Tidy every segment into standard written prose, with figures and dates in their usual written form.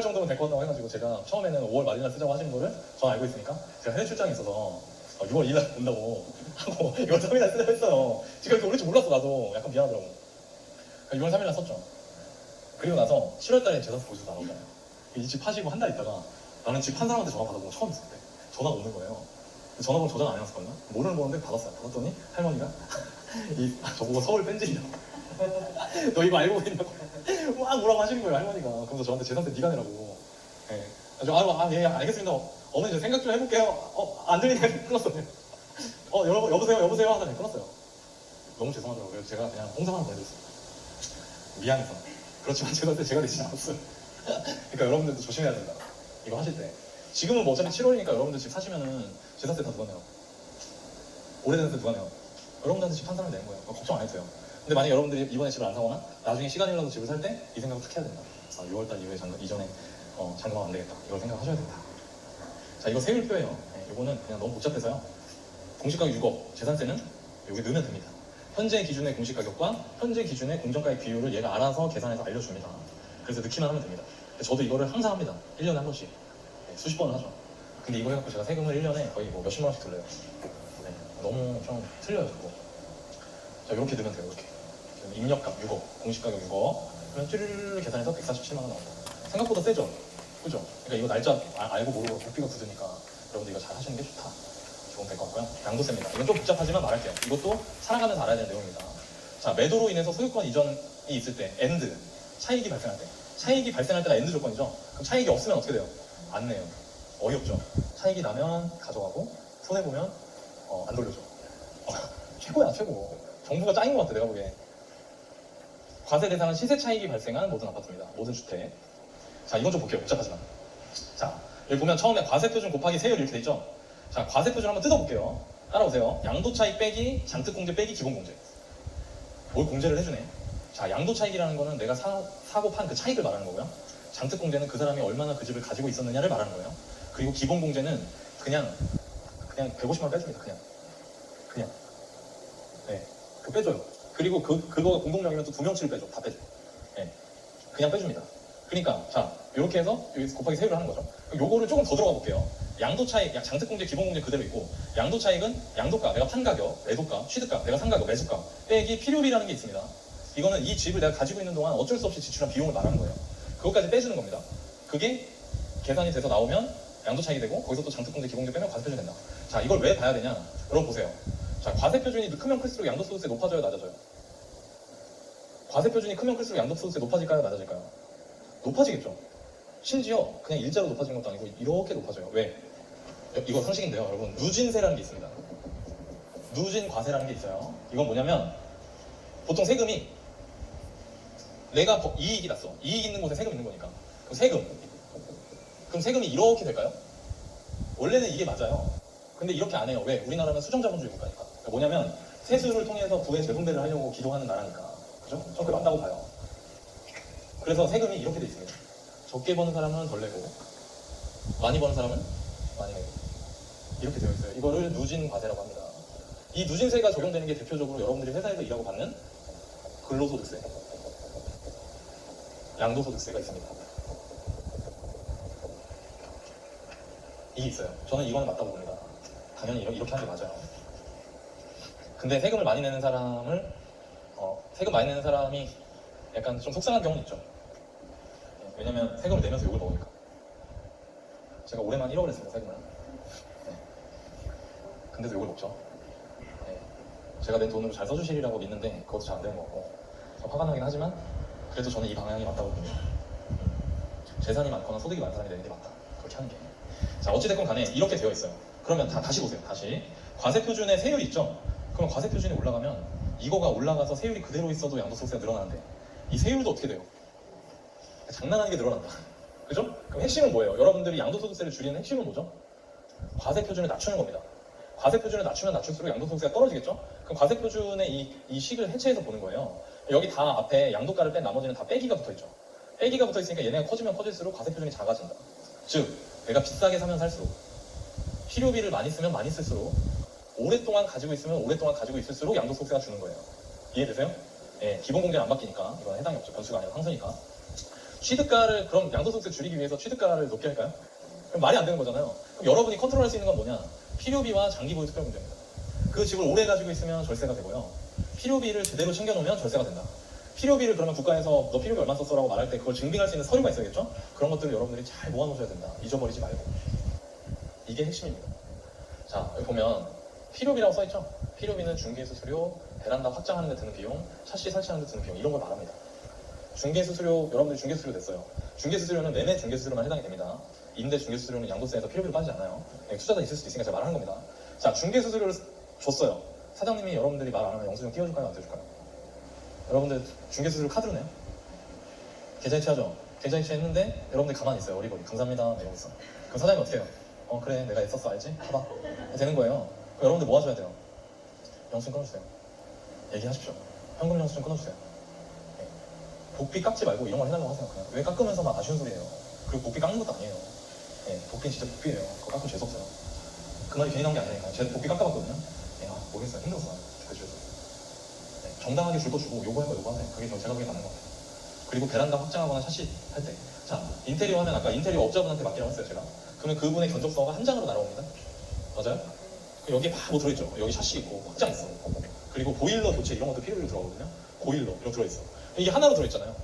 정도면 될 것 같다고 해가지고 제가 처음에는 5월 말일날 쓰자고 하시는 거를 저는 알고 있으니까 제가 해외 출장에 있어서 6월 2일날 온다고 하고 이거 3일날 쓰자고 했어요. 지금 이렇게 오를 줄 몰랐어. 나도 약간 미안하더라고. 6월 3일날 썼죠. 그리고 나서 7월달에 재산세 보고서 나오잖아요. 이 집 파시고 한 달 있다가 나는 집 한 사람한테 전화 받아본 거 처음 있을 때 전화가 오는 거예요. 전화번호 저장 안 해놨었거든요. 모르는 번호인데 받았어요. 받았더니 할머니가 저보고 서울 뺀질이라고 너 이거 알고 있냐고 막 뭐라고 하시는 거예요, 할머니가. 그러면서 저한테 재산세 네가 내라고. 예. 예, 알겠습니다. 어머니 저 생각 좀 해볼게요. 안 들리네. 끊었어요. 여보세요 하더니 끊었어요. 너무 죄송하더라고요. 제가 그냥 홍삼 하나 보내드렸어요. 미안해서. 그렇지만 재산세 제가 내지 않았어요. 그러니까 여러분들도 조심해야 된다. 이거 하실 때. 지금은 뭐 어차피 7월이니까 여러분들 집 사시면은 재산세 다 누가 내요? 오래된 세 누가 내요? 여러분들한테 집 한 사람이 내는 거예요. 걱정 안 해도 돼요. 근데 만약 여러분들이 이번에 집을 안 사거나 나중에 시간이 흘러서 집을 살 때 이 생각을 툭 해야 된다. 6월달 이후에 이전에 잔금하면 안 되겠다. 이걸 생각하셔야 된다. 자, 이거 세율표예요. 네, 이거는 그냥 너무 복잡해서요. 공시가격 6억, 재산세는 여기 넣으면 됩니다. 현재 기준의 공시가격과 현재 기준의 공정가액 비율을 얘가 알아서 계산해서 알려줍니다. 그래서 넣기만 하면 됩니다. 저도 이거를 항상 합니다. 1년에 한 번씩. 네, 수십 번을 하죠. 근데 이거 해갖고 제가 세금을 1년에 거의 뭐 몇십만 원씩 들려요. 네, 너무 좀 틀려요, 그거. 자, 이렇게 넣으면 돼요, 이렇게. 입력값 6억, 공시가격 6억, 그러면 쭈르르 계산해서 147만 원 나온다. 생각보다 세죠? 그죠? 그러니까 이거 날짜 알고 모르고 복비가 굳으니까 여러분들 이거 잘 하시는 게 좋다. 좋은 될 것 같고요. 양도세입니다. 이건 좀 복잡하지만 말할게요. 이것도 살아가면서 알아야 되는 내용입니다. 자, 매도로 인해서 소유권 이전이 있을 때, 엔드, 차익이 발생할 때. 차익이 발생할 때가 엔드 조건이죠? 그럼 차익이 없으면 어떻게 돼요? 안 내요. 어이없죠? 차익이 나면 가져가고, 손해보면 안 돌려줘. 최고야, 최고. 정부가 짱인 것 같아, 내가 보기에. 과세 대상은 시세 차익이 발생한 모든 아파트입니다. 모든 주택. 자, 이건 좀 볼게요. 복잡하지만. 자, 여기 보면 처음에 과세표준 곱하기 세율 이렇게 돼 있죠? 자, 과세표준 한번 뜯어볼게요. 따라오세요. 양도차익 빼기 장특공제 빼기 기본공제. 뭘 공제를 해주네. 자, 양도차익이라는 거는 내가 사고 판 그 차익을 말하는 거고요. 장특공제는 그 사람이 얼마나 그 집을 가지고 있었느냐를 말하는 거예요. 그리고 기본공제는 그냥 150만 원 빼줍니다. 그냥. 네, 그 빼줘요. 그리고 그거가 공동명의면 또 2명치를 빼줘. 다 빼줘. 네, 그냥 빼줍니다. 그러니까 자, 이렇게 해서 여기 곱하기 세율을 하는 거죠. 요거를 조금 더 들어가 볼게요. 양도차익, 장특공제, 기본공제 그대로 있고, 양도차익은 양도가, 내가 판 가격, 매도가, 취득가, 내가 산 가격, 매수가 빼기 필요비라는 게 있습니다. 이거는 이 집을 내가 가지고 있는 동안 어쩔 수 없이 지출한 비용을 말하는 거예요. 그것까지 빼주는 겁니다. 그게 계산이 돼서 나오면 양도차익이 되고, 거기서 또 장특공제, 기본공제 빼면 과세표준이 된다. 자, 이걸 왜 봐야 되냐? 여러분 보세요. 자, 과세표준이 크면 클수록 양도소득세 높아져요, 낮아져요? 과세표준이 크면 클수록 양도소득세 높아질까요, 낮아질까요? 높아지겠죠. 심지어 그냥 일자로 높아지는 것도 아니고 이렇게 높아져요. 왜? 이거 상식인데요, 여러분. 누진세라는 게 있습니다. 누진과세라는 게 있어요. 이건 뭐냐면 보통 세금이 내가 이익이 났어. 이익 있는 곳에 세금 있는 거니까. 그럼 세금이 이렇게 될까요? 원래는 이게 맞아요. 근데 이렇게 안 해요. 왜? 우리나라는 수정자본주의 국가니까. 그러니까 뭐냐면 세수를 통해서 부의 재분배를 하려고 기도하는 나라니까. 그죠? 저 그게 맞다고 봐요. 그래서 세금이 이렇게 돼 있습니다. 적게 버는 사람은 덜 내고 많이 버는 사람은 많이 내고 이렇게 되어 있어요. 이거를 누진과세라고 합니다. 이 누진세가 적용되는 게 대표적으로 여러분들이 회사에서 일하고 받는 근로소득세, 양도소득세가 있습니다. 이게 있어요. 저는 이거는 맞다고 봅니다. 당연히 이렇게 하는 게 맞아요. 근데 세금 많이 내는 사람이 약간 좀 속상한 경우는 있죠. 왜냐면 세금을 내면서 욕을 먹으니까. 제가 올해만 1억을 냈습니다, 세금을. 네. 근데도 욕을 먹죠. 네. 제가 낸 돈으로 잘 써주시리라고 믿는데 그것도 잘 안 되는 것 같고 화가 나긴 하지만 그래도 저는 이 방향이 맞다고 봅니다. 재산이 많거나 소득이 많은 사람이 내는 게 맞다. 그렇게 하는 게. 자, 어찌됐건 간에 이렇게 되어 있어요. 그러면 다시 보세요. 다시. 과세표준의 세율이 있죠? 그럼 과세표준이 올라가면 이거가 올라가서 세율이 그대로 있어도 양도소득세가 늘어나는데 이 세율도 어떻게 돼요? 장난하는 게 늘어난다. 그죠? 그럼 핵심은 뭐예요? 여러분들이 양도소득세를 줄이는 핵심은 뭐죠? 과세표준을 낮추는 겁니다. 과세표준을 낮추면 낮출수록 양도소득세가 떨어지겠죠? 그럼 과세표준의 이 식을 해체해서 보는 거예요. 여기 다 앞에 양도가를 뺀 나머지는 다 빼기가 붙어있죠. 빼기가 붙어있으니까 얘네가 커지면 커질수록 과세표준이 작아진다. 즉, 내가 비싸게 사면 살수록, 필요비를 많이 쓰면 많이 쓸수록, 오랫동안 가지고 있으면 오랫동안 가지고 있을수록 양도소득세가 주는 거예요. 이해되세요? 예, 기본공제는 안 바뀌니까 이건 해당이 없죠. 변수가 아니라 상수니까. 취득가를 그럼 양도소득세 줄이기 위해서 취득가를 높게 할까요? 그럼 말이 안 되는 거잖아요. 그럼 여러분이 컨트롤할 수 있는 건 뭐냐? 필요비와 장기보유 특별 공제입니다. 그 집을 오래 가지고 있으면 절세가 되고요. 필요비를 제대로 챙겨놓으면 절세가 된다. 필요비를 그러면 국가에서 너 필요비 얼마 썼어라고 말할 때 그걸 증빙할 수 있는 서류가 있어야겠죠? 그런 것들을 여러분들이 잘 모아놓으셔야 된다. 잊어버리지 말고. 이게 핵심입니다. 자, 여기 보면 필요비라고 써있죠? 필요비는 중개수수료, 베란다 확장하는 데 드는 비용, 샤시 설치하는 데 드는 비용 이런 걸 말합니다. 중개수수료, 여러분들 중개수수료 냈어요. 중개수수료는 매매 중개수수료만 해당이 됩니다. 임대 중개수수료는 양도세에서 필요비를 빠지지 않아요. 투자자 있을 수도 있으니까 제가 말하는 겁니다. 자, 중개수수료를 줬어요. 사장님이 여러분들이 말 안 하면 영수증 띄워줄까요? 안 띄워줄까요? 여러분들 중개수수료 카드로 내요? 계좌이체 하죠? 계좌이체 했는데 여러분들 가만히 있어요. 어리버리. 감사합니다. 이러고 있어. 그럼 사장님 어떻게 해요? 그래 내가 애썼어 알지? 봐봐. 되는 거예요. 그럼 여러분들 뭐 하셔야 돼요? 영수증 끊어주세요. 얘기하십시오. 현금 영수증 끊어주세요. 네. 복비 깎지 말고 이런 걸 해달라고 하세요. 그냥 왜 깎으면서 막 아쉬운 소리예요. 그리고 복비 깎는 것도 아니에요. 네. 복비는 진짜 복비예요. 그거 깎으면 재수없어요. 그 말이 괜히 나온 게 아니니까. 제가 복비 깎아봤거든요. 네, 모르겠어요. 힘들었어. 그래서 네. 정당하게 줄 거 주고 요구할 거 요구하세요. 그게 제가 보기엔 맞는 것 같아요. 그리고 베란다 확장하거나 샤시 할 때. 자, 인테리어 하면 아까 인테리어 업자분한테 맡기라고 했어요. 제가. 그러면 그분의 견적서가 한 장으로 날아옵니다. 맞아요? 여기에 막 뭐 들어있죠. 여기 샤시 있고 확장 있어. 그리고 보일러 교체 이런 것도 필요비로 들어가거든요. 보일러 이런 거 들어있어. 이게 하나로 들어있잖아요.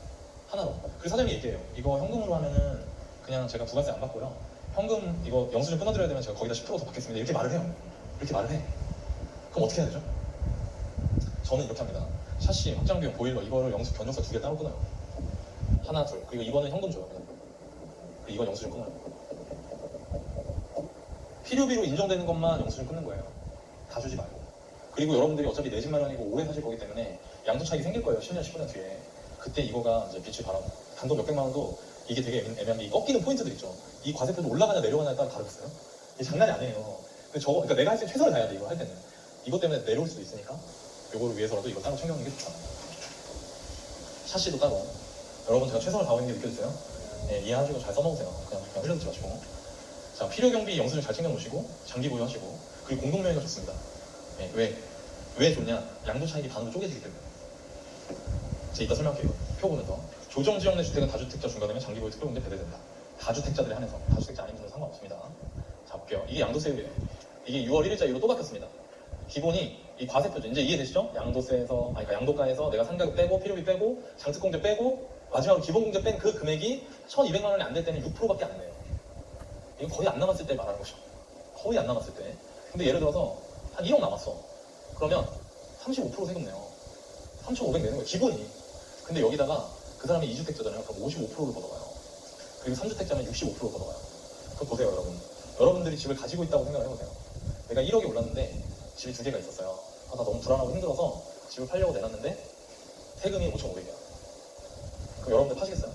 하나로. 그래서 사장님이 얘기해요. 이거 현금으로 하면은 그냥 제가 부가세 안 받고요. 현금 이거 영수증 끊어드려야 되면 제가 거기다 10%더 받겠습니다. 이렇게 말을 해요. 이렇게 말을 해. 그럼 어떻게 해야 되죠? 저는 이렇게 합니다. 샤시, 확장 비용, 보일러 이거를 영수 견적서 2개 따로 끊어요. 하나, 둘. 그리고 이거는 현금 줘요. 이건 영수증 끊어요. 필요비로 인정되는 것만 영수증 끊는 거예요. 다 주지 말고. 그리고 여러분들이 어차피 내 집 마련이고 오래 사실 거기 때문에 양도 차익이 생길 거예요. 10년, 15년 뒤에. 그때 이거가 이제 빛을 발하고 단돈 몇백만 원도 이게 되게 애매한 게 이 꺾이는 포인트들 있죠. 이 과세표도 올라가냐 내려가냐에 따라 다르겠어요. 이게 장난이 아니에요. 근데 저거, 그러니까 내가 할 때 최선을 다해야 돼. 이거 할 때는. 이것 때문에 내려올 수도 있으니까 요거를 위해서라도 이거 따로 챙겨놓는 게 좋다. 샤시도 따로. 여러분 제가 최선을 다하고 있는 게 느껴지세요? 네, 이해하시고 잘 써먹으세요. 그냥 흘려듣지 마시고. 자, 필요경비 영수증 잘 챙겨놓으시고 장기 보유하시고 그리고 공동명의가 좋습니다. 네, 왜 좋냐? 양도 차익이 반으로 쪼개지기 때문에. 제가 이따 설명할게요. 표 보면서 조정지역 내 주택은 다주택자 중과되면 장기 보유 특별공제 배제된다. 다주택자들에 한해서 다주택자 아닌 분은 상관없습니다. 자, 볼게요. 이게 양도세율이에요. 이게 6월 1일자 이후로 또 바뀌었습니다. 기본이 이 과세표죠. 이제 이해되시죠? 양도세에서 그러니까 양도가에서 내가 상가격 빼고 필요비 빼고 장특공제 빼고 마지막으로 기본공제 뺀 그 금액이 1,200만 원이 안 될 때는 6%밖에 안 돼요. 이거 거의 안 남았을 때 말하는 거죠. 거의 안 남았을 때. 근데 예를 들어서 한 1억 남았어. 그러면 35% 세금 내요. 3,500 내는 거예요. 기본이. 근데 여기다가 그 사람이 2주택자잖아요. 그럼 55%를 걷어가요. 그리고 3주택자면 65%를 걷어가요. 그거 보세요, 여러분. 여러분들이 집을 가지고 있다고 생각을 해보세요. 내가 1억이 올랐는데 집이 2개가 있었어요. 나 너무 불안하고 힘들어서 집을 팔려고 내놨는데 세금이 5,500이야. 그럼 여러분들 파시겠어요?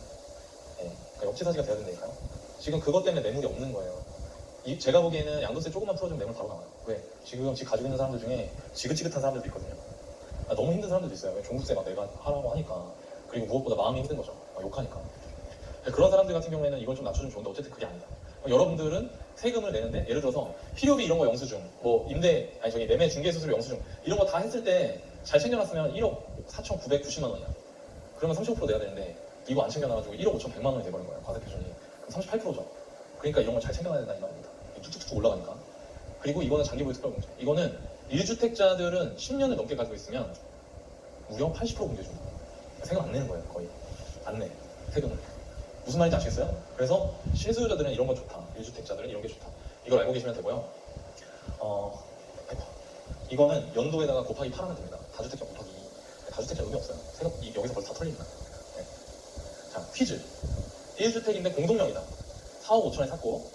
네. 그러니까 역지사지가 돼야 된다니까요. 지금 그것 때문에 매물이 없는 거예요. 제가 보기에는 양도세 조금만 풀어주면 매물 바로 나와요. 왜? 지금 집 가지고 있는 사람들 중에 지긋지긋한 사람들도 있거든요. 너무 힘든 사람들도 있어요. 종부세 막 내가 하라고 하니까. 그리고 무엇보다 마음이 힘든 거죠. 욕하니까. 그런 사람들 같은 경우에는 이걸 좀 낮춰주면 좋은데 어쨌든 그게 아니다. 여러분들은 세금을 내는데 예를 들어서 필요비 이런 거 영수증, 뭐 매매 중개수수료 영수증 이런 거 다 했을 때 잘 챙겨놨으면 1억 4,990만 원이야. 그러면 35% 내야 되는데 이거 안 챙겨놔가지고 1억 5,100만 원이 돼버린 거예요. 과세 표준이. 그럼 38%죠. 그러니까 이런 걸 잘 챙겨놔야 된다는 말입니다. 툭툭툭 올라가니까. 그리고 이거는 장기보유 특별공제. 이거는 1주택자들은 10년을 넘게 가지고 있으면 무려 80% 공제 줍니다. 세금 안 내는 거예요. 거의. 안 내. 세금을. 무슨 말인지 아시겠어요? 그래서 실수요자들은 이런 거 좋다. 1주택자들은 이런 게 좋다. 이걸 알고 계시면 되고요. 이거는 연도에다가 곱하기 8하면 됩니다. 다주택자 곱하기 2. 다주택자 의미 없어요. 세금 여기서 벌써 다 털립니다. 네. 자, 퀴즈. 1주택인데 공동명이다. 4억 5천에 샀고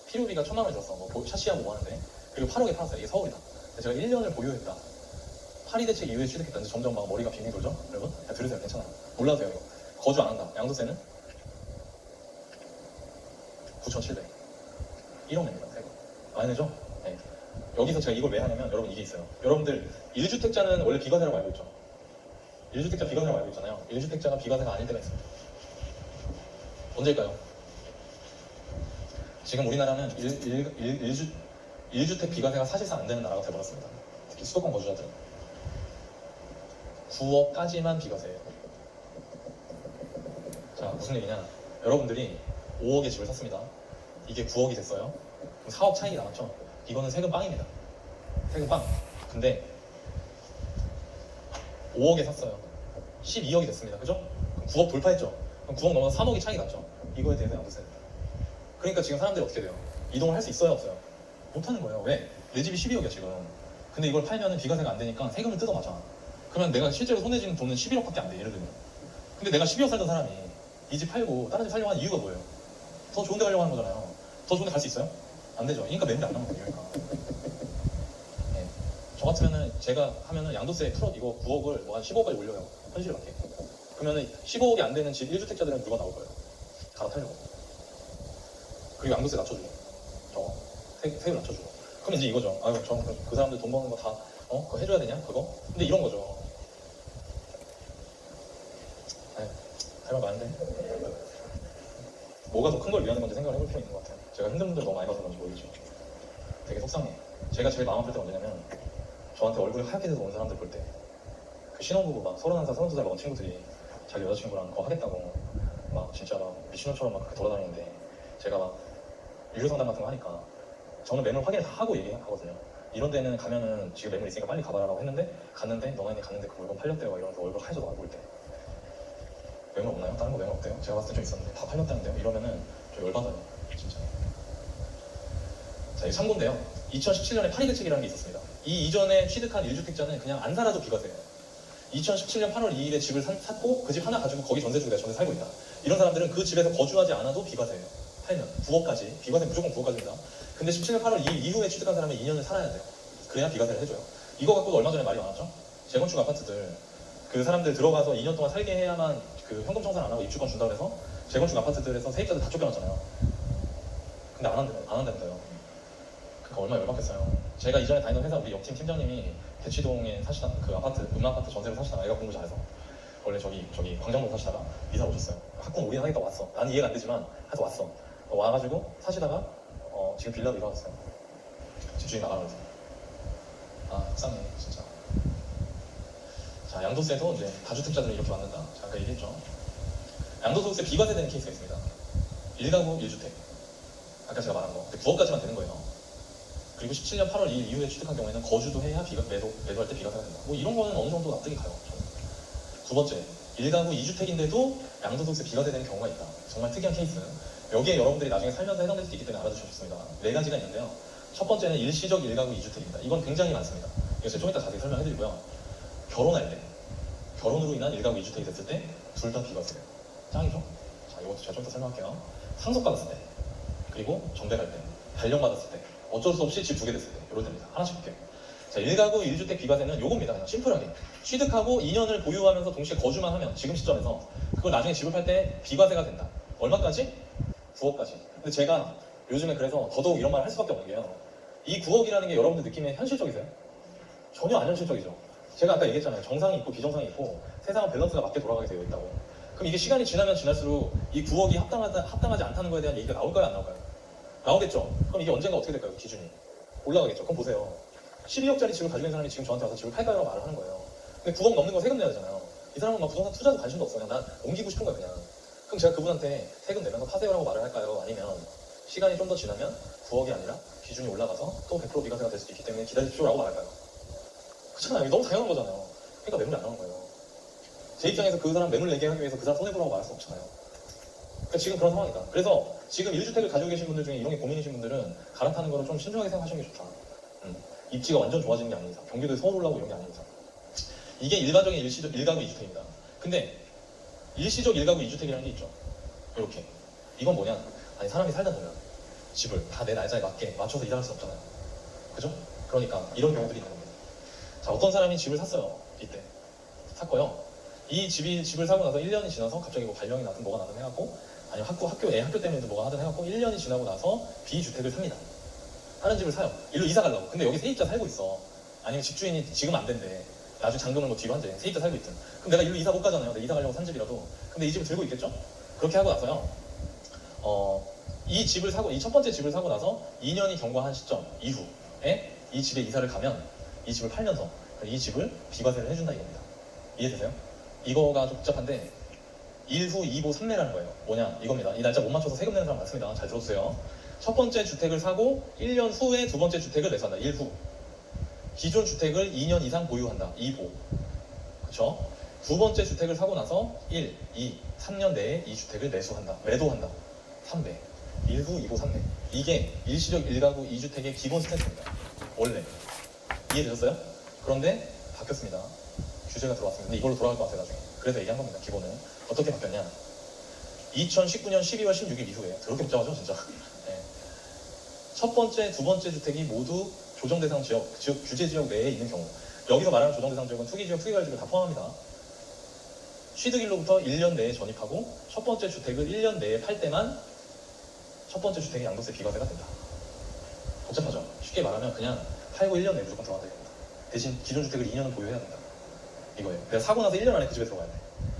필요비가 1,000만 원이 들었어. 뭐 샤시하고 뭐 하는데. 그리고 8억에 팔았어요. 이게 서울이다. 제가 1년을 보유했다. 파리 대책 이후에 취득했다는데 점점 막 머리가 빙빙 돌죠? 여러분? 들으세요. 괜찮아요. 몰라도 돼요. 이거. 거주 안 한다. 양도세는 9,700. 1억 냅니다. 세금. 많이 내죠? 네. 여기서 제가 이걸 왜 하냐면 여러분 이게 있어요. 여러분들 1주택자는 원래 비과세라고 알고 있죠? 1주택자 비과세라고 알고 있잖아요. 1주택자가 비과세가 아닐 때가 있습니다. 언제일까요? 지금 우리나라는 1주택 비과세가 사실상 안 되는 나라가 되어버렸습니다. 특히 수도권 거주자들은. 9억까지만 비과세예요. 자, 무슨 얘기냐? 여러분들이 5억의 집을 샀습니다. 이게 9억이 됐어요. 그럼 4억 차익이 남았죠. 이거는 세금 빵입니다. 세금 빵. 근데 5억에 샀어요. 12억이 됐습니다. 그죠? 그럼 9억 돌파했죠. 그럼 9억 넘어서 3억이 차익이 났죠. 이거에 대해서 양도세 냅니다. 그러니까 지금 사람들이 어떻게 돼요? 이동을 할 수 있어요, 없어요? 못하는 거예요. 왜? 내 집이 12억이야 지금. 근데 이걸 팔면은 비과세가 안 되니까 세금을 뜯어맞아. 그러면 내가 실제로 손해 지는 돈은 11억밖에 안 돼, 예를 들면. 근데 내가 12억 살던 사람이 이 집 팔고 다른 집 살려고 하는 이유가 뭐예요? 더 좋은 데 가려고 하는 거잖아요. 더 좋은 데 갈 수 있어요? 안 되죠. 그러니까 매물이 안 나오는 거예요. 그러니까. 네. 저 같으면은 제가 하면은 양도세 풀업 이거 9억을 뭐 한 15억까지 올려요. 현실에 맞게. 그러면은 15억이 안 되는 집 1주택자들은 누가 나올 거예요? 갈아타려고. 그리고 양도세 낮춰주고. 저거. 세율 낮춰주고. 그럼 이제 이거죠. 아유, 그 사람들 돈 버는 거 다, 그거 해줘야 되냐? 그거? 근데 이런 거죠. 아유, 할 말 많은데. 뭐가 더 큰 걸 위하는 건지 생각을 해볼 필요 있는 것 같아요. 제가 힘든 분들 너무 많이 봐서 그런지 모르겠죠. 되게 속상해. 제가 제일 마음 아플 때가 언제냐면, 저한테 얼굴이 하얗게 돼서 온 사람들 볼 때, 그 신혼부부 막 31살, 32살 먹은 친구들이 자기 여자친구랑 그거 하겠다고 막 진짜 막 미친놈처럼 막 그렇게 돌아다니는데, 제가 막 유료 상담 같은 거 하니까 저는 매물 확인을 다 하고 얘기하거든요. 이런 데는 가면은 지금 매물 있으니까 빨리 가봐라라고 했는데, 갔는데 너네는 갔는데 그 물건 팔렸대요 막 이러면서 얼굴 하얘져서 볼 때, 매물 없나요? 다른 거 매물 없대요? 제가 봤을 때 좀 있었는데 다 팔렸다는데요? 이러면은 좀 열받아요 진짜. 자, 이 참고인데요. 2017년에 파리 대책이라는 게 있었습니다. 이 이전에 취득한 1주택자는 그냥 안 살아도 비과세예요. 2017년 8월 2일에 집을 샀고 그 집 하나 가지고 거기 전세 주고 내가 전세 살고 있다. 이런 사람들은 그 집에서 거주하지 않아도 비과세예요. 팔면 9억까지. 비과세 무조건 9억까지입니다. 근데 17년 8월 2일 이후에 취득한 사람은 2년을 살아야 돼요. 그래야 비과세를 해줘요. 이거 갖고도 얼마 전에 말이 많았죠? 재건축 아파트들 그 사람들 들어가서 2년 동안 살게 해야만 그 현금 청산 안 하고 입주권 준다고 해서 재건축 아파트들에서 세입자들 다 쫓겨났잖아요. 근데 안 한다면서요. 그러니까 얼마나 열받겠어요. 제가 이전에 다니던 회사 우리 옆팀 팀장님이 대치동에 사시다 그 아파트 음아파트 전세로 사시다가 애가 공부 잘해서 원래 저기 광장동 사시다가 이사 오셨어요. 학군 올인 하겠다 왔어. 나는 이해가 안 되지만 하여튼 왔어. 와가지고 사시다가 지금 빌라로 이사왔어요. 집주인 나가면서. 아 속상해 진짜. 자, 양도세도 이제 다주택자들은 이렇게 받는다. 자, 아까 얘기했죠. 양도소득세 비과세되는 케이스가 있습니다. 1가구 1주택. 아까 제가 말한 거. 9억까지만 되는 거예요. 그리고 17년 8월 2일 이후에 취득한 경우에는 거주도 해야 매도할 때 비과세가 된다. 뭐 이런 거는 어느 정도 납득이 가요. 저는. 두 번째, 1가구 2주택인데도 양도소득세 비과세되는 경우가 있다. 정말 특이한 케이스. 여기에 여러분들이 나중에 살면서 해당될 수도 있기 때문에 알아두셨습니다. 4가지가 있는데요. 첫 번째는 일시적 1가구 2주택입니다. 이건 굉장히 많습니다. 이거 제가 좀 이따 자세히 설명해드리고요. 결혼할 때, 결혼으로 인한 1가구 2주택이 됐을 때 둘 다 비과세예요. 짱이죠? 자, 이것도 제가 좀 이따 설명할게요. 상속받았을 때, 그리고 정배갈 때, 발령받았을 때, 어쩔 수 없이 집 2개 됐을 때, 이럴 때입니다. 하나씩 볼게요. 자, 1가구 1주택 비과세는 요겁니다. 그냥 심플하게. 취득하고 2년을 보유하면서 동시에 거주만 하면 지금 시점에서 그걸 나중에 집을 팔 때 비과세가 된다. 얼마까지? 9억까지. 근데 제가 요즘에 그래서 더더욱 이런 말을 할 수밖에 없는 게요. 이 9억이라는 게 여러분들 느낌에 현실적이세요? 전혀 안 현실적이죠. 제가 아까 얘기했잖아요. 정상이 있고 비정상이 있고 세상은 밸런스가 맞게 돌아가게 되어 있다고. 그럼 이게 시간이 지나면 지날수록 이 9억이 합당하지 않다는 거에 대한 얘기가 나올까요? 안 나올까요? 나오겠죠. 그럼 이게 언젠가 어떻게 될까요? 기준이. 올라가겠죠. 그럼 보세요. 12억짜리 집을 가지고 있는 사람이 지금 저한테 와서 집을 팔까요? 라고 말을 하는 거예요. 근데 9억 넘는 거 세금 내야 되잖아요. 이 사람은 막 부동산 투자도 관심도 없어. 그냥 난 옮기고 싶은 거야 그냥. 그럼 제가 그분한테 세금 내면서 파세요라고 말을 할까요? 아니면 시간이 좀 더 지나면 9억이 아니라 기준이 올라가서 또 100% 비과세가 될 수도 있기 때문에 기다리십시오라고 말할까요? 그렇잖아요. 이게 너무 당연한 거잖아요. 그러니까 매물이 안 나오는 거예요. 제 입장에서 그 사람 매물 내게 하기 위해서 그 사람 손해보라고 말할 수 없잖아요. 그러니까 지금 그런 상황이다. 그래서 지금 1주택을 가지고 계신 분들 중에 이런 게 고민이신 분들은 갈아타는 거를 좀 신중하게 생각하시는 게 좋다. 입지가 완전 좋아지는 게 아닌 이상, 경기도에 서울 올라오고 이런 게 아닌 이상. 이게 일반적인 일시적 1가구 2주택입니다. 근데 일시적 1가구 2주택이라는 게 있죠. 이렇게. 이건 뭐냐? 아니 사람이 살다 보면 집을 다 내 날짜에 맞게 맞춰서 이사할 수 없잖아요. 그죠? 그러니까 이런 경우들이 있는 겁니다. 자, 어떤 사람이 집을 샀어요. 이때. 샀고요. 이 집을 사고 나서 1년이 지나서 갑자기 뭐 발령이 나든 뭐가 나든 해갖고 아니면 애 학교 때문에 뭐가 하든 해갖고 1년이 지나고 나서 B주택을 삽니다. 다른 집을 사요. 일로 이사 가려고. 근데 여기 세입자 살고 있어. 아니면 집주인이 지금 안 된대. 나중에 잔금을 뭐 뒤로 한대. 세입자 살고 있든. 그럼 내가 일로 이사 못 가잖아요. 내가 이사 가려고 산 집이라도. 근데 이 집을 들고 있겠죠? 그렇게 하고 나서요. 이 집을 사고, 이 첫 번째 집을 사고 나서 2년이 경과한 시점 이후에 이 집에 이사를 가면 이 집을 팔면서 이 집을 비과세를 해준다 이겁니다. 이해되세요? 이거가 좀 복잡한데 1후, 2보, 3매라는 거예요. 뭐냐? 이겁니다. 이 날짜 못 맞춰서 세금 내는 사람 많습니다. 잘 들어주세요. 첫 번째 주택을 사고 1년 후에 두 번째 주택을 매수한다. 1후. 기존 주택을 2년 이상 보유한다. 2보. 그쵸? 두 번째 주택을 사고 나서 1, 2, 3년 내에 이 주택을 매수한다. 매도한다. 3매. 1후, 2보, 3매. 이게 일시적 1가구 2주택의 기본 스탠스입니다. 원래. 이해되셨어요? 그런데 바뀌었습니다. 규제가 들어왔습니다. 근데 이걸로 돌아갈 것 같아요, 나중에. 그래서 얘기한 겁니다, 기본은. 어떻게 바뀌었냐? 2019년 12월 16일 이후에 그렇게 복잡하죠, 진짜. 네. 첫 번째, 두 번째 주택이 모두 조정대상 지역, 즉 규제 지역 내에 있는 경우. 여기서 말하는 조정대상 지역은 투기지역, 투기관리지역을 다 포함합니다. 취득일로부터 1년 내에 전입하고 첫 번째 주택을 1년 내에 팔 때만 첫 번째 주택의 양도세 비과세가 된다. 복잡하죠? 쉽게 말하면 그냥 팔고 1년 내에 무조건 들어간다 이겁니다. 대신 기존 주택을 2년은 보유해야 된다. 이거예요. 내가 사고 나서 1년 안에 그 집에 들어가야 돼.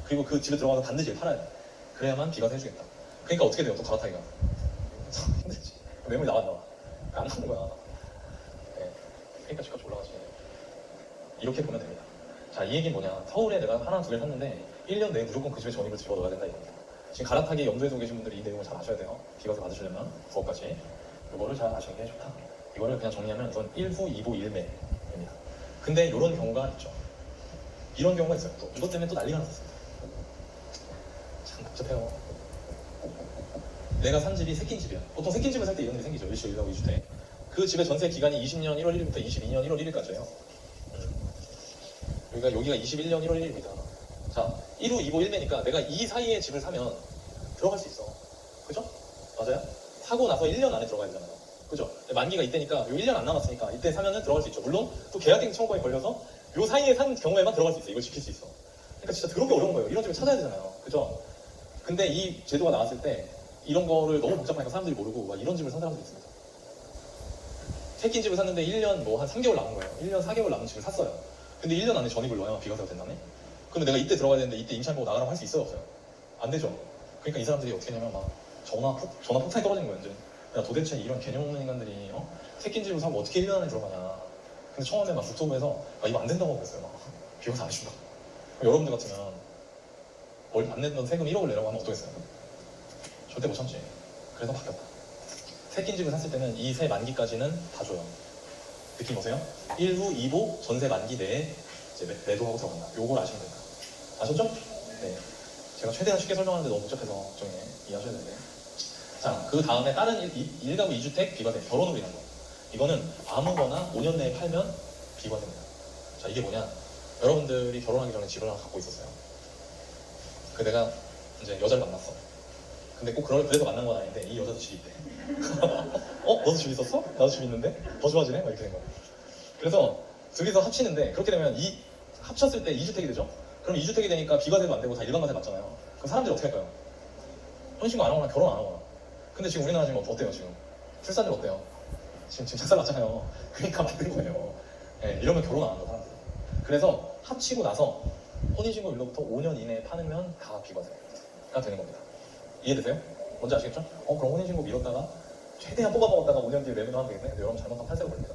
그리고 그 집에 들어가서 반드시 팔아야 돼. 그래야만 비과세 해주겠다. 그러니까 어떻게 돼요? 또 갈아타기가. 힘들지. 매물이 나와. 안 나오는 거야. 네. 그러니까 집값이 올라가지. 이렇게 보면 됩니다. 자, 이 얘기는 뭐냐. 서울에 내가 하나 두 개를 샀는데 1년 내에 무조건 그 집에 전입을 집어넣어야 된다 이겁니다. 지금 갈아타기 염두에 두고 계신 분들이 이 내용을 잘 아셔야 돼요. 비과세 받으시려면 9억까지. 이거를 잘 아시는 게 좋다. 이거를 그냥 정리하면 이건 1후, 2보, 1매입니다. 근데 이런 경우가 있죠. 이런 경우가 있어요. 또 이것 때문에 또 난리가 났습니다. 참 복잡해요. 내가 산 집이 새낀 집이야. 보통 새낀 집을 살 때 이런 일이 생기죠. 일시 1가구 2주택. 그 집의 전세 기간이 20년 1월 1일부터 22년 1월 1일까지예요. 여기가 21년 1월 1일입니다. 자, 1후, 2보, 1매니까 내가 이 사이에 집을 사면 들어갈 수 있어. 그죠? 맞아요? 사고 나서 1년 안에 들어가야 되잖아요. 그죠? 만기가 이때니까 요 1년 안 남았으니까 이때 사면은 들어갈 수 있죠. 물론 또 계약갱 청구에 걸려서 요 사이에 산 경우에만 들어갈 수 있어. 이걸 지킬 수 있어. 그러니까 진짜 들어오기 어려운 거예요. 이런 집을 찾아야 되잖아요. 그죠? 근데 이 제도가 나왔을 때 이런 거를 너무 복잡하니까 사람들이 모르고 막 이런 집을 산 사람들이 있습니다. 새낀 집을 샀는데 1년 뭐 한 3개월 남은 거예요. 1년 4개월 남은 집을 샀어요. 근데 1년 안에 전입을 넣어야만 비과세가 된다네? 근데 내가 이때 들어가야 되는데 이때 임차인 보고 나가라고 할 수 있어요, 없어요? 안 되죠. 그러니까 이 사람들이 어떻게 하냐면 막 전화 폭탄이 떨어지는 거예요, 이제. 야, 도대체 이런 개념 없는 인간들이 새낀 집을 사고 어떻게 1년 안에 들어가냐. 근데 처음에 막 국토부에서 이거 안 된다고 그랬어요. 막 비과세 안 해준다. 여러분들 같으면 안 냈던 세금 1억을 내라고 하면 어떡했어요? 절대 못 참지. 그래서 바뀌었다. 새낀 집을 샀을 때는 이 세 만기까지는 다 줘요. 느낌 오세요? 1후, 2보, 전세 만기 내에 이제 매도하고 들어간다. 요걸 아시면 된다. 아셨죠? 네. 제가 최대한 쉽게 설명하는데 너무 복잡해서 걱정해. 이해하셔야 되는데. 자, 그 다음에 다른 1가구 2주택 비과세, 결혼으로 인한 거. 이거는 아무거나 5년 내에 팔면 비과세입니다. 자, 이게 뭐냐? 여러분들이 결혼하기 전에 집을 하나 갖고 있었어요. 그 내가 이제 여자를 만났어. 근데 꼭 그래서 만난 건 아닌데 이 여자도 집이 있대. 너도 집 있었어? 나도 집 있는데? 더 좋아지네? 막 이렇게 된 거야. 그래서 둘이서 합치는데 그렇게 되면 합쳤을 때 2주택이 되죠? 그럼 2주택이 되니까 비과세도 안 되고 다 일반 과세 맞잖아요. 그럼 사람들이 어떻게 할까요? 혼인신고 안 하거나 결혼 안 하거나. 근데 지금 우리나라 지금 어때요 지금? 출산율 어때요? 지금 작살 났잖아요. 그러니까 만든 거예요. 네, 이러면 결혼 안 한다 사람들. 그래서 합치고 나서 혼인신고일로부터 5년 이내에 파면 다 비과세가 되는 겁니다. 이해되세요? 뭔지 아시겠죠? 그럼 혼인신고 미뤘다가 최대한 뽑아먹었다가 5년 뒤에 매매도 하면 되겠네? 근데 여러분 잘못하면 탈세가 걸립니다.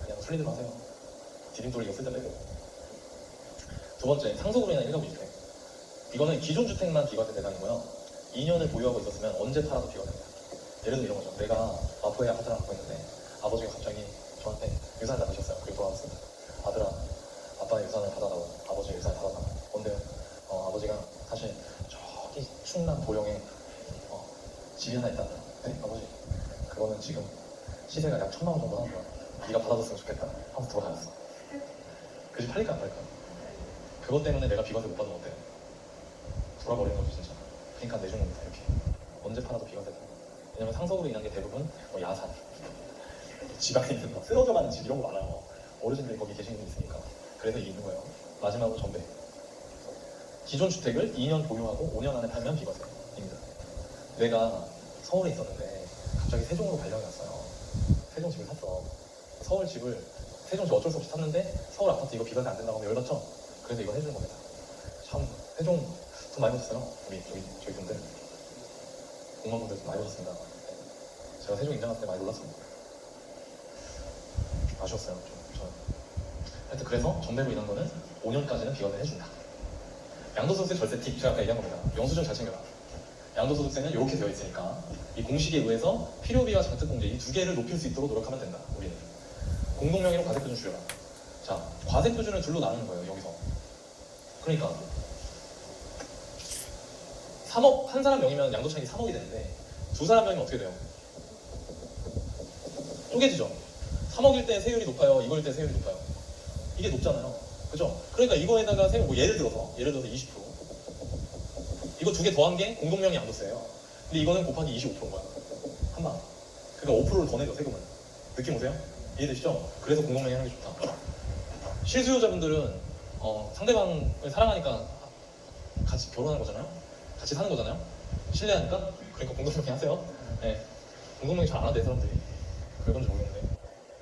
그냥 순리대로 하세요. 디딤돌 이거 쓸 때 빼고. 두 번째, 상속으로 인한 1가구 2주택. 이거는 기존 주택만 비과세 대상이고요. 2년을 보유하고 있었으면 언제 팔아도 비과세입니다. 예를 들어 이런 거죠. 내가 마포에 아파트를 갖고 있는데 아버지가 갑자기 저한테 유산을 나가셨어요. 그리고 돌아왔습니다. 아들아, 아빠의 유산을 받아다오. 아버지의 유산을 받아다오. 뭔데? 아버지가 사실 저기 충남 도령에 집이 하나 있다. 네? 아버지, 그거는 지금 시세가 약 1,000만 원 정도 하는 거야. 네가 받아줬으면 좋겠다 하면서 돌아다녔어. 그 집 팔릴까 안 팔릴까? 그것 때문에 내가 비과세 못 받으면 어때요? 돌아버리는 거죠 진짜. 그러니까 내준 겁니다. 이렇게 언제 팔아도 비과세다. 왜냐면 상속으로 인한 게 대부분 야산, 집 안에 있는 쓰러져가는 집 이런 거 많아요. 어르신들이 거기 계시는 분 있으니까. 그래서 이게 있는 거예요. 마지막으로 전배. 기존 주택을 2년 보유하고 5년 안에 팔면 비과세입니다. 내가 서울에 있었는데 갑자기 세종으로 발령이 왔어요. 세종 집을 샀어. 서울 집을 세종 집 어쩔 수 없이 샀는데 서울 아파트 이거 비과세 안 된다고 하면 열받죠? 그래서 이거 해주는 겁니다. 참 세종 돈 많이 받았어요. 우리 저희 분들 공무원분들 돈 많이 받았습니다. 네. 제가 세종 입장할 때 많이 놀랐습니다. 아쉬웠어요. 저는. 하여튼 그래서 전매로 인한 거는 5년까지는 비과세 해준다. 양도소득세 절세 팁 제가 아까 얘기한 겁니다. 영수증 잘 챙겨라. 양도소득세는 이렇게 되어 있으니까 이 공식에 의해서 필요비와 장특공제 이 두 개를 높일 수 있도록 노력하면 된다. 우리는 공동명의로 과세표준 줄여라. 자, 과세표준을 둘로 나누는 거예요. 여기서. 그러니까 3억 한 사람 명의면 양도차익이 3억이 되는데 두 사람 명의면 어떻게 돼요? 쪼개지죠. 3억일 때 세율이 높아요. 이거일 때 세율이 높아요. 이게 높잖아요. 그죠? 그러니까 이거에다가 세율 뭐 예를 들어서 20% 이거 두 개 더한 게 공동명의 양도세예요. 근데 이거는 곱하기 25%인 거야. 한 방. 그러니까 5%를 더 내죠, 세금을. 느낌 오세요? 이해되시죠? 그래서 공동명의 하는 게 좋다. 실수요자분들은 상대방을 사랑하니까 같이 결혼하는 거잖아요. 같이 사는 거잖아요. 신뢰하니까. 그러니까 공동명의 하세요. 네. 공동명의 잘 안 하대 사람들이. 왜 그런지 모르겠는데.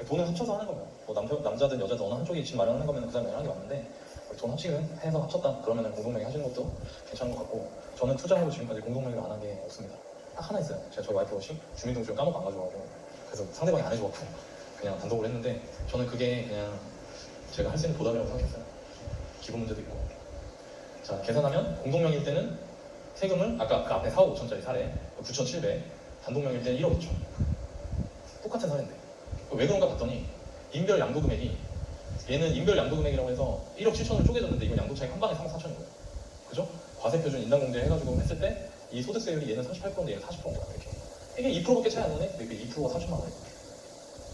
돈을 합쳐서 하는 거면 뭐 남자든 여자든 어느 한쪽이 집 마련하는 거면 그 사람이 하는 게 맞는데 돈 합치는 해서 합쳤다 그러면 공동명의 하시는 것도 괜찮은 것 같고 저는 투자하고 지금까지 공동명의를 안 한 게 없습니다. 딱 하나 있어요. 제가 저희 와이프 주민등록증 까먹고 안 가져가고 그래서 상대방이 안 해줘갖고 그냥 단독으로 했는데 저는 그게 그냥 제가 할 수 있는 보답이라고 생각했어요. 기본 문제도 있고. 자, 계산하면 공동명의일 때는 세금을 아까 그 앞에 4억 5천짜리 사례 9,700 단독명의일 때는 1억 2천 똑같은 사례인데 왜 그런가 봤더니 인별 양도금액이 얘는 인별 양도금액이라고 해서 1억 7천을 쪼개졌는데 이건 양도차익 한 방에 3억 4천인 거예요. 그죠? 과세표준 인당공제 해가지고 했을 때 이 소득세율이 얘는 38%인데 얘는 40%인 거야. 이렇게. 이게 2%밖에 차이 안 나네? 근데 그 2%가 40만 원이야.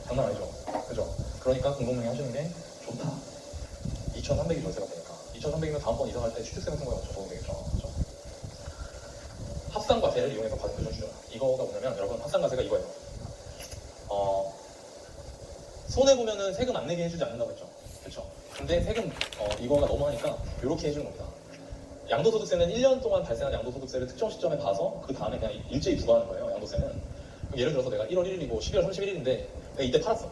장난 아니죠? 그죠? 그러니까 공동명의 하시는 게 좋다. 2,300이 절세가 되니까 2,300이면 다음번 이사 갈 때 취득세 같은 거에 맞춰 적으면 되겠죠. 그죠? 합산과세를 이용해서 과세표준 줄여라. 이거가 뭐냐면 여러분 합산과세가 이거예요. 손해보면은 세금 안 내게 해주지 않는다고 했죠. 그렇죠? 근데 세금 이거가 너무 하니까 이렇게 해주는 겁니다. 양도소득세는 1년 동안 발생한 양도소득세를 특정 시점에 봐서 그 다음에 그냥 일제히 부과하는 거예요. 양도세는. 그럼 예를 들어서 내가 1월 1일이고 12월 31일인데 내가 이때 팔았어.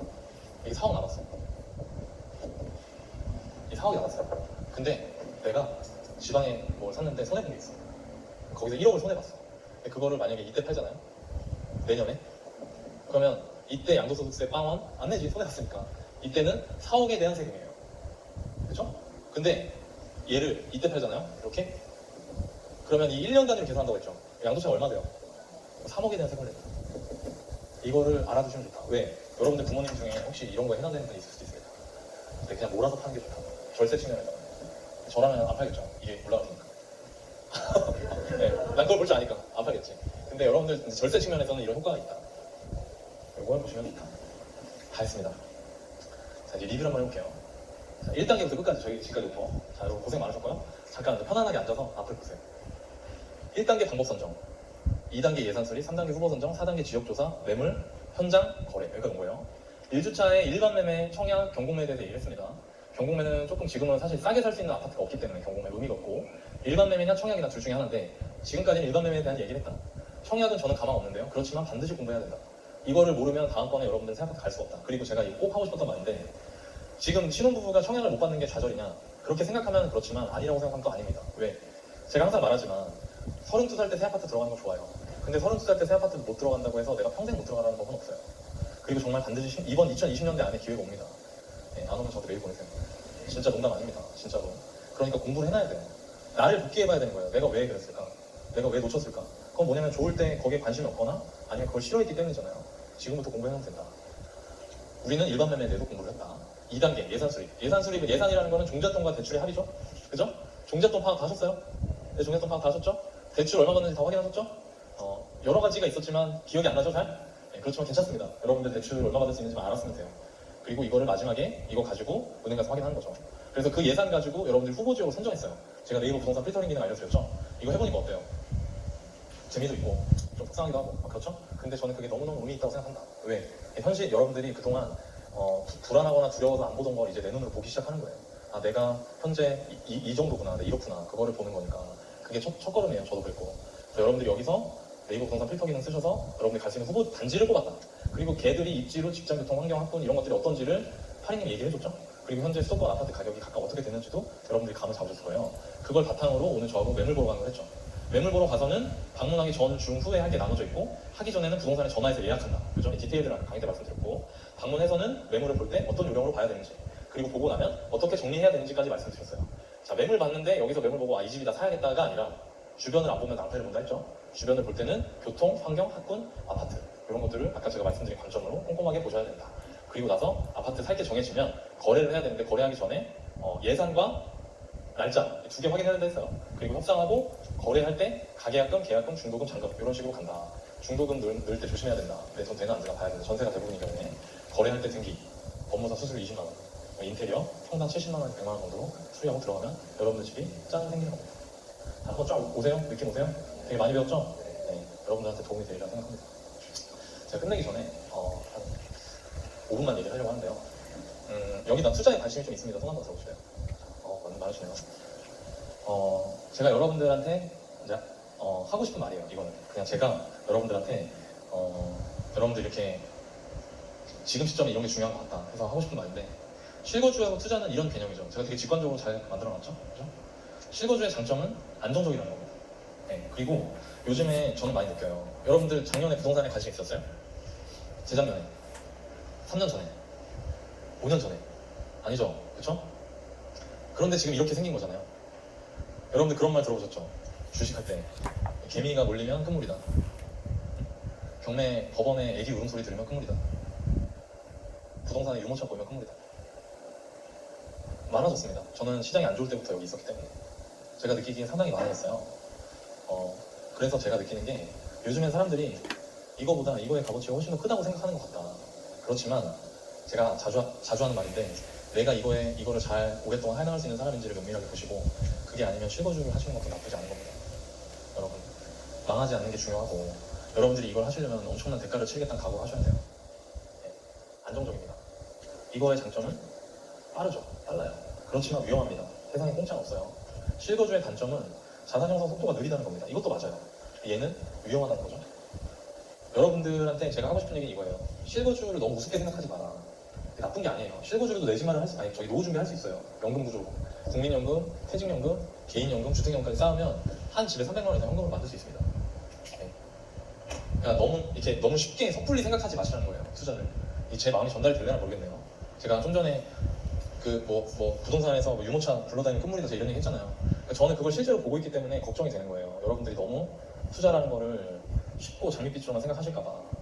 이게 4억 남았어. 이 4억이 남았어요. 근데 내가 지방에 뭘 샀는데 손해본 게 있어. 거기서 1억을 손해봤어. 근데 그거를 만약에 이때 팔잖아요. 내년에. 그러면 이때 양도소득세 빵원 안 내지 손해봤으니까 이때는 4억에 대한 세금이에요. 그렇죠? 근데 얘를 이때 팔잖아요. 이렇게 그러면 이 1년 단위로 계산한다고 했죠. 양도차익 얼마 돼요? 3억에 대한 세금을 낸다. 이거를 알아두시면 좋다. 왜? 여러분들 부모님 중에 혹시 이런 거에 해당되는 분이 있을 수도 있습니다. 근데 그냥 몰아서 파는 게 좋다. 절세 측면에서 저라면 안 팔겠죠. 이게 올라가니까. 네, 난 그걸 볼 줄 아니까 안 팔겠지. 근데 여러분들 절세 측면에서는 이런 효과가 있다. 이걸 보시면 좋다. 다 했습니다. 자, 이제 리뷰를 한번 해볼게요. 자, 1단계부터 끝까지 저희 지금까지 오퍼. 자, 여러분 고생 많으셨고요. 잠깐 편안하게 앉아서 앞을 보세요. 1단계 방법 선정, 2단계 예산 수립, 3단계 후보 선정, 4단계 지역조사, 매물, 현장, 거래. 여기까지 온 거예요. 1주차에 일반 매매, 청약, 경공매에 대해서 얘기했습니다. 경공매는 조금 지금은 사실 싸게 살 수 있는 아파트가 없기 때문에 경공매 의미가 없고 일반 매매냐 청약이나 둘 중에 하나인데 지금까지는 일반 매매에 대한 얘기를 했다. 청약은 저는 가망 없는데요. 그렇지만 반드시 공부해야 된다. 이거를 모르면 다음번에 여러분들 새 아파트 갈 수가 없다. 그리고 제가 이거 꼭 하고 싶었던 말인데 지금 신혼부부가 청약을 못 받는 게 좌절이냐? 그렇게 생각하면 그렇지만 아니라고 생각하면 또 아닙니다. 왜? 제가 항상 말하지만 32살 때 새 아파트 들어가는 거 좋아요. 근데 32살 때 새 아파트 못 들어간다고 해서 내가 평생 못 들어가라는 법은 없어요. 그리고 정말 반드시 이번 2020년대 안에 기회가 옵니다. 네, 안 오면 저한테 메일 보내세요. 진짜 농담 아닙니다. 진짜로. 그러니까 공부를 해놔야 돼요. 나를 복귀해봐야 되는 거예요. 내가 왜 그랬을까? 내가 왜 놓쳤을까? 그건 뭐냐면 좋을 때 거기에 관심이 없거나 아니면 그걸 싫어했기 때문이잖아요. 지금부터 공부해놓으면 된다. 우리는 일반 매매에 대해서 공부를 했다. 2단계 예산 수립. 예산 수립은 예산이라는 거는 종잣돈과 대출의 합이죠. 그죠? 종잣돈 파악 다 하셨어요? 네, 종잣돈 파악 다 하셨죠? 대출 얼마 받는지 다 확인하셨죠? 여러 가지가 있었지만 기억이 안 나죠, 잘? 네, 그렇지만 괜찮습니다. 여러분들 대출 얼마 받을 수 있는지만 알았으면 돼요. 그리고 이거를 마지막에 이거 가지고 은행 가서 확인하는 거죠. 그래서 그 예산 가지고 여러분들 후보 지역을 선정했어요. 제가 네이버 부동산 필터링 기능 알려드렸죠? 이거 해보니까 어때요? 재미도 있고 좀 속상하기도 하고 그렇죠? 근데 저는 그게 너무너무 의미 있다고 생각한다. 왜? 현실 여러분들이 그동안 불안하거나 두려워서 안 보던 걸 이제 내 눈으로 보기 시작하는 거예요. 아, 내가 현재 이 정도구나, 이렇구나, 그거를 보는 거니까 그게 첫 걸음이에요. 저도 그랬고. 그래서 여러분들이 여기서 네이버 부동산 필터 기능 쓰셔서 여러분들이 갈 수 있는 후보 단지를 뽑았다. 그리고 걔들이 입지로 직장, 교통, 환경, 학군 이런 것들이 어떤지를 파리님이 얘기해줬죠. 그리고 현재 수도권 아파트 가격이 각각 어떻게 되는지도 여러분들이 감을 잡으셨을 거예요. 그걸 바탕으로 오늘 저하고 매물 보러 가는 걸 했죠. 매물 보러 가서는 방문하기 전, 중, 후에 할 게 나눠져 있고 하기 전에는 부동산에 전화해서 예약한다. 그죠? 디테일들은 강의 때 말씀드렸고 방문해서는 매물을 볼 때 어떤 요령으로 봐야 되는지 그리고 보고 나면 어떻게 정리해야 되는지까지 말씀드렸어요. 자, 매물 봤는데 여기서 매물 보고 이 집이다 사야겠다가 아니라 주변을 안 보면 낭패를 본다 했죠. 주변을 볼 때는 교통, 환경, 학군, 아파트 이런 것들을 아까 제가 말씀드린 관점으로 꼼꼼하게 보셔야 된다. 그리고 나서 아파트 살 때 정해지면 거래를 해야 되는데 거래하기 전에 예산과 날짜 두 개 확인해야 된다 했어요. 그리고 협상하고 거래할 때 가계약금, 계약금, 중도금, 잔금 이런 식으로 간다. 중도금 넣을 때 조심해야 된다. 내 돈 되나 안 되나 봐야 된다. 전세가 대부분인 경우에 거래할 때 등기, 법무사 수수료 20만 원, 인테리어 평당 70만 원에서 100만 원 정도로 수리하고 들어가면 여러분들 집이 짠 생기는 겁니다. 한번 쫙 오세요? 느낌 오세요? 되게 많이 배웠죠? 네, 여러분들한테 도움이 되리라 생각합니다. 제가 끝내기 전에 한 5분만 얘기를 하려고 하는데요. 여기다 투자에 관심이 좀 있습니다. 손 한번 들어보실래요? 많으시네요. 제가 여러분들한테 이제 하고 싶은 말이에요. 이거는 그냥 제가 여러분들한테 여러분들 이렇게 지금 시점에 이런 게 중요한 것 같다 해서 하고 싶은 말인데, 실거주하고 투자는 이런 개념이죠. 제가 되게 직관적으로 잘 만들어놨죠. 그죠? 실거주의 장점은 안정적이라는 겁니다. 네, 그리고 요즘에 저는 많이 느껴요. 여러분들 작년에 부동산에 관심 있었어요? 재작년에? 3년 전에? 5년 전에? 아니죠? 그쵸? 그런데 지금 이렇게 생긴 거잖아요. 여러분들 그런 말 들어보셨죠? 주식할 때 개미가 몰리면 끝물이다. 경매 법원에 애기 울음소리 들으면 끝물이다. 부동산에 유모차 보이면 끝물이다. 많아졌습니다. 저는 시장이 안 좋을 때부터 여기 있었기 때문에 제가 느끼기엔 상당히 많아졌어요. 그래서 제가 느끼는 게 요즘엔 사람들이 이거보다 이거의 값어치가 훨씬 더 크다고 생각하는 것 같다. 그렇지만 제가 자주 하는 말인데, 내가 이거를 잘 오랫동안 해나갈 수 있는 사람인지를 면밀하게 보시고, 그게 아니면 실거주를 하시는 것도 나쁘지 않은 겁니다. 여러분, 망하지 않는 게 중요하고, 여러분들이 이걸 하시려면 엄청난 대가를 치르겠다는 각오를 하셔야 돼요. 네, 안정적입니다. 이거의 장점은 빠르죠. 빨라요. 그렇지만 위험합니다. 세상에 공짜는 없어요. 실거주의 단점은 자산 형성 속도가 느리다는 겁니다. 이것도 맞아요. 얘는 위험하다는 거죠. 여러분들한테 제가 하고 싶은 얘기는 이거예요. 실거주를 너무 우습게 생각하지 마라. 나쁜 게 아니에요. 실거주로도 내 집마련 저희 노후 준비할 수 있어요. 연금 구조, 국민연금, 퇴직연금, 개인연금, 주택연금까지 쌓으면 한 집에 300만 원 이상 현금을 만들 수 있습니다. 네. 그러니까 너무 쉽게 섣불리 생각하지 마시라는 거예요. 투자를. 제 마음이 전달이 되려나 모르겠네요. 제가 좀 전에 부동산에서 유모차 불러다니는 끝물이다 이런 얘기 했잖아요. 그러니까 저는 그걸 실제로 보고 있기 때문에 걱정이 되는 거예요. 여러분들이 너무 투자라는 거를 쉽고 장밋빛으로만 생각하실까봐.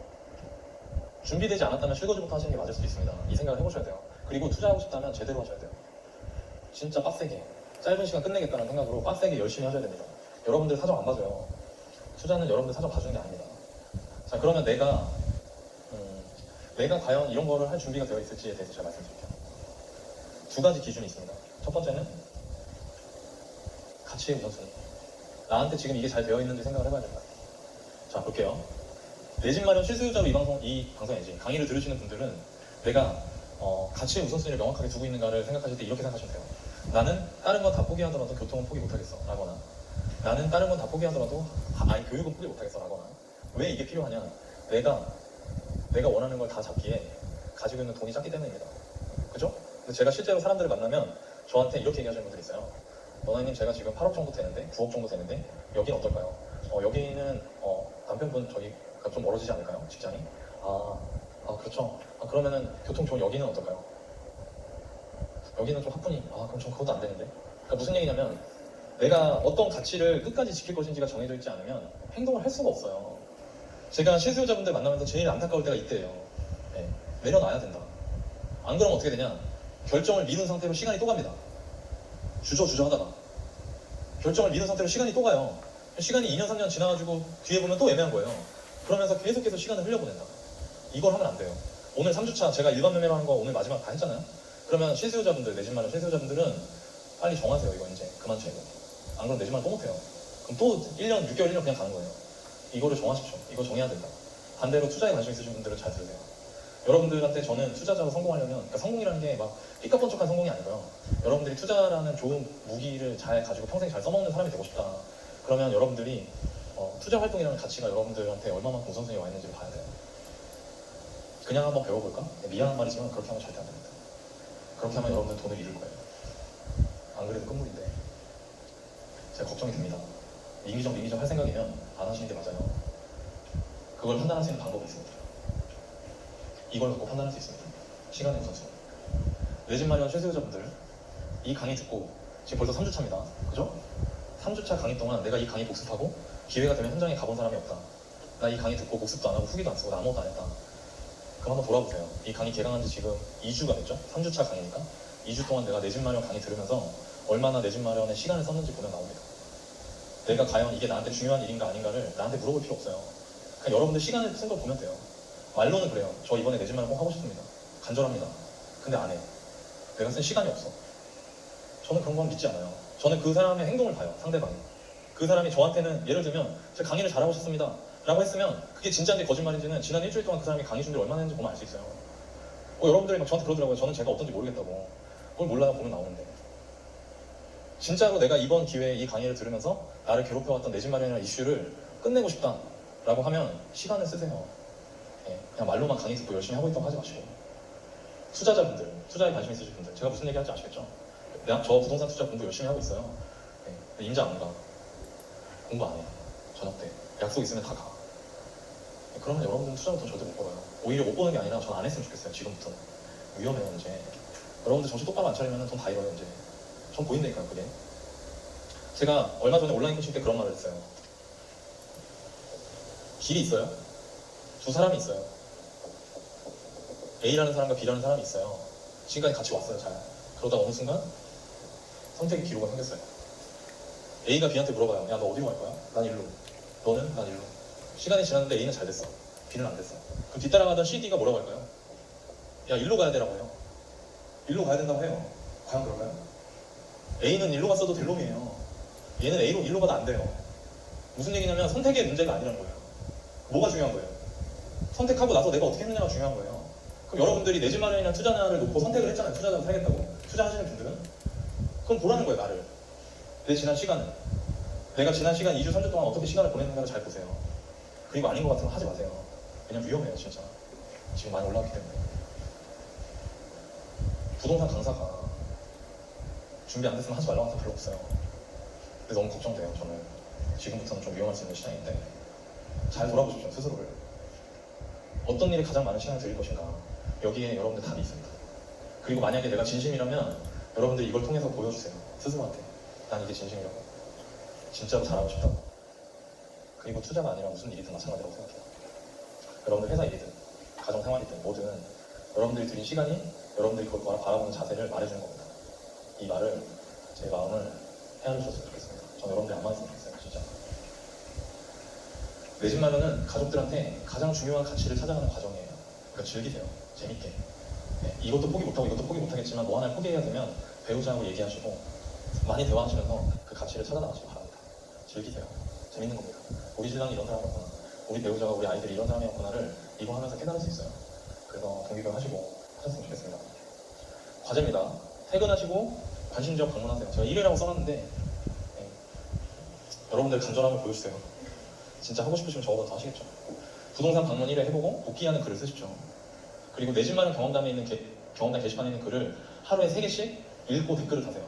준비되지 않았다면 실거주부터 하시는 게 맞을 수도 있습니다. 이 생각을 해보셔야 돼요. 그리고 투자하고 싶다면 제대로 하셔야 돼요. 진짜 빡세게, 짧은 시간 끝내겠다는 생각으로 빡세게 열심히 하셔야 됩니다. 여러분들 사정 안 봐줘요. 투자는 여러분들 사정 봐주는 게 아닙니다. 자, 그러면 내가 과연 이런 거를 할 준비가 되어 있을지에 대해서 제가 말씀드릴게요. 두 가지 기준이 있습니다. 첫 번째는 가치의 우선순위. 나한테 지금 이게 잘 되어 있는지 생각을 해봐야 됩니다. 자, 볼게요. 내 집 마련 실수요자로 이 방송이지 강의를 들으시는 분들은 내가 가치의 우선순위를 명확하게 두고 있는가를 생각하실 때 이렇게 생각하시면 돼요. 나는 다른 건 다 포기하더라도 교통은 포기 못하겠어 라거나, 나는 다른 건 다 포기하더라도 교육은 포기 못하겠어 라거나. 왜 이게 필요하냐? 내가 원하는 걸 다 잡기에 가지고 있는 돈이 작기 때문입니다. 그죠? 근데 제가 실제로 사람들을 만나면 저한테 이렇게 얘기하시는 분들이 있어요. 너나님, 제가 지금 8억 정도 되는데, 9억 정도 되는데 여긴 어떨까요? 여기는 남편분 저기가 좀 멀어지지 않을까요? 직장이? 그렇죠. 그러면은 교통 좋은 여기는 어떨까요? 여기는 좀 학군이 그럼 전 그것도 안 되는데. 그러니까 무슨 얘기냐면, 내가 어떤 가치를 끝까지 지킬 것인지가 정해져 있지 않으면 행동을 할 수가 없어요. 제가 실수요자분들 만나면서 제일 안타까울 때가 이때예요. 네, 내려놔야 된다. 안 그러면 어떻게 되냐? 결정을 미룬 상태로 시간이 또 갑니다. 주저 하다가 결정을 미룬 상태로 시간이 또 가요. 시간이 2년 3년 지나가지고 뒤에 보면 또 애매한 거예요. 그러면서 계속해서 시간을 흘려보낸다. 이걸 하면 안 돼요. 오늘 3주차 제가 일반 매매로 하는 거 오늘 마지막 다 했잖아요. 그러면 실수요자분들, 내 집 마련 실수요자분들은 빨리 정하세요. 이거 이제 그만 쳐요. 안 그러면 내 집 마련 또 못해요. 그럼 또 1년, 6개월, 1년 그냥 가는 거예요. 이거를 정하십시오. 이거 정해야 된다. 반대로 투자에 관심 있으신 분들은 잘 들으세요. 여러분들한테 저는 투자자로 성공하려면, 그러니까 성공이라는 게 막 삐까뻔쩍한 성공이 아니고요. 여러분들이 투자라는 좋은 무기를 잘 가지고 평생 잘 써먹는 사람이 되고 싶다. 그러면 여러분들이 투자 활동이라는 가치가 여러분들한테 얼마만큼 우선순위에 와 있는지를 봐야 돼요. 그냥 한번 배워볼까? 미안한 말이지만 그렇게 하면 절대 안 됩니다. 그렇게 하면 여러분들 돈을 잃을 거예요. 안 그래도 끝물인데. 제가 걱정이 됩니다. 민기적 할 생각이면 안 하시는 게 맞아요. 그걸 판단할 수 있는 방법이 있습니다. 이걸 갖고 판단할 수 있습니다. 시간의 우선순위. 내 집 마련 실수요자분들, 이 강의 듣고 지금 벌써 3주차입니다. 그죠? 3주차 강의 동안 내가 이 강의 복습하고 기회가 되면 현장에 가본 사람이 없다. 나 이 강의 듣고 복습도 안 하고 후기도 안 쓰고 나 아무것도 안 했다. 그럼 한번 돌아보세요. 이 강의 개강한 지 지금 2주가 됐죠? 3주차 강의니까 2주 동안 내가 내 집 마련 강의 들으면서 얼마나 내 집 마련에 시간을 썼는지 보면 나옵니다. 내가 과연 이게 나한테 중요한 일인가 아닌가를 나한테 물어볼 필요 없어요. 그냥 여러분들 시간을 쓴 걸 보면 돼요. 말로는 그래요. 저 이번에 내 집 마련 꼭 하고 싶습니다. 간절합니다. 근데 안 해. 내가 쓴 시간이 없어. 저는 그런 건 믿지 않아요. 저는 그 사람의 행동을 봐요. 상대방이. 그 사람이 저한테는 예를 들면 제가 강의를 잘하고 싶습니다 라고 했으면 그게 진짜인지 거짓말인지는 지난 일주일 동안 그 사람이 강의 준비를 얼마나 했는지 보면 알 수 있어요. 여러분들이 막 저한테 그러더라고요. 저는 제가 어떤지 모르겠다고. 그걸 몰라요. 보면 나오는데. 진짜로 내가 이번 기회에 이 강의를 들으면서 나를 괴롭혀왔던 내 집 마련이라는 이슈를 끝내고 싶다 라고 하면 시간을 쓰세요. 예, 그냥 말로만 강의 듣고 열심히 하고 있다고 하지 마시고. 투자자분들, 투자에 관심 있으신 분들, 제가 무슨 얘기 할지 아시겠죠? 저 부동산 투자 공부 열심히 하고 있어요. 예, 임자 안 가. 공부 안 해. 저녁 때. 약속 있으면 다 가. 예, 그러면 여러분들은 투자로 돈 절대 못 벌어요. 오히려 못 버는 게 아니라 전 안 했으면 좋겠어요. 지금부터는. 위험해요, 이제. 여러분들 정신 똑바로 안 차리면 돈 다 잃어요, 이제. 전 보인다니까요, 그게. 제가 얼마 전에 온라인 코칭 때 그런 말을 했어요. 길이 있어요. 두 사람이 있어요. A라는 사람과 B라는 사람이 있어요. 지금까지 같이 왔어요, 잘. 그러다 어느 순간 선택의 기로가 생겼어요. A가 B한테 물어봐요. 야, 너 어디로 갈 거야? 난 일로. 너는? 난 일로. 시간이 지났는데 A는 잘 됐어. B는 안 됐어. 그럼 뒤따라가던 C, D가 뭐라고 할까요? 야, 일로 가야 되라고 해요. 일로 가야 된다고 해요. 과연 그럴까요? A는 일로 갔어도 될 놈이에요. 얘는 A로 일로 가도 안 돼요. 무슨 얘기냐면 선택의 문제가 아니라는 거예요. 뭐가 중요한 거예요? 선택하고 나서 내가 어떻게 했느냐가 중요한 거예요. 그럼 여러분들이 내 집 마련이나 투자를 놓고 선택을 했잖아요. 투자자로 살겠다고. 투자하시는 분들은? 그럼 보라는 거예요, 나를. 내 지난 시간을. 내가 지난 시간 2주, 3주 동안 어떻게 시간을 보냈는가를 잘 보세요. 그리고 아닌 것 같으면 하지 마세요. 왜냐면 위험해요, 진짜. 지금 많이 올라왔기 때문에. 부동산 강사가 준비 안 됐으면 하지 말라고 하는 사람 별로 없어요. 근데 너무 걱정돼요, 저는. 지금부터는 좀 위험할 수 있는 시장인데 잘 돌아보십시오, 스스로를. 어떤 일에 가장 많은 시간을 들일 것인가. 여기에 여러분들 답이 있습니다. 그리고 만약에 내가 진심이라면 여러분들 이걸 통해서 보여주세요. 스스로한테. 난 이게 진심이라고. 진짜로 잘하고 싶다고. 그리고 투자가 아니라 무슨 일이든 마찬가지라고 생각해요. 여러분들 회사 일이든 가정 생활이든 뭐든 여러분들이 들인 시간이 여러분들이 그걸 바라보는 자세를 말해주는 겁니다. 이 말을, 제 마음을 헤아려 주셨으면 좋겠습니다. 전 여러분들이 안 맞았으면 좋겠어요, 진짜. 내 집 마련은 가족들한테 가장 중요한 가치를 찾아가는 과정이에요. 그러니까 즐기세요. 재밌게. 네, 이것도 포기 못하고 이것도 포기 못하겠지만 뭐 하나를 포기해야 되면 배우자하고 얘기하시고 많이 대화하시면서 그 가치를 찾아나가시기 바랍니다. 즐기세요. 재밌는 겁니다. 우리 신랑이 이런 사람이었구나. 우리 배우자가 우리 아이들이 이런 사람이었구나를 이거 하면서 깨달을 수 있어요. 그래서 동기부여 하시고 하셨으면 좋겠습니다. 과제입니다. 퇴근하시고 관심 지역 방문하세요. 제가 1회라고 써놨는데 네, 여러분들 간절함을 보여주세요. 진짜 하고 싶으시면 저보다 더 하시겠죠. 부동산 방문 1회 해보고 복귀하는 글을 쓰십시오. 그리고 내 집 마련 경험담에 있는 경험담 게시판에 있는 글을 하루에 3개씩 읽고 댓글을 다세요.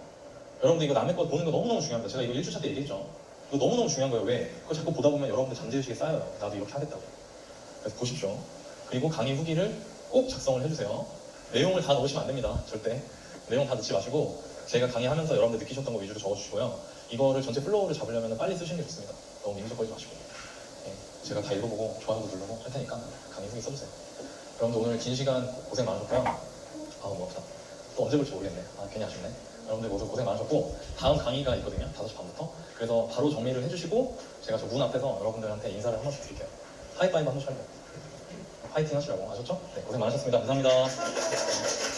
여러분들 이거 남의 거 보는 거 너무너무 중요합니다. 제가 이거 1주차 때 얘기했죠. 이거 너무너무 중요한 거예요. 왜? 그거 자꾸 보다 보면 여러분들 잠재의식에 쌓여요. 나도 이렇게 하겠다고. 그래서 보십시오. 그리고 강의 후기를 꼭 작성을 해주세요. 내용을 다 넣으시면 안 됩니다. 절대. 내용 다 넣지 마시고 제가 강의하면서 여러분들 느끼셨던 거 위주로 적어주시고요. 이거를 전체 플로우를 잡으려면 빨리 쓰시는 게 좋습니다. 너무 민족거리지 마시고. 네, 제가 다 읽어보고 좋아요도 누르고 할 테니까 강의 후기 써주세요. 여러분들 오늘 긴 시간 고생 많으셨고요. 너무 아프다. 또 언제 볼지 모르겠네. 괜히 아쉽네. 여러분들 모두 고생 많으셨고 다음 강의가 있거든요. 5시 반부터. 그래서 바로 정리를 해주시고 제가 저 문 앞에서 여러분들한테 인사를 한 번씩 드릴게요. 하이파이브 한 번씩 하려고. 파이팅 하시라고. 아셨죠? 네, 고생 많으셨습니다. 감사합니다.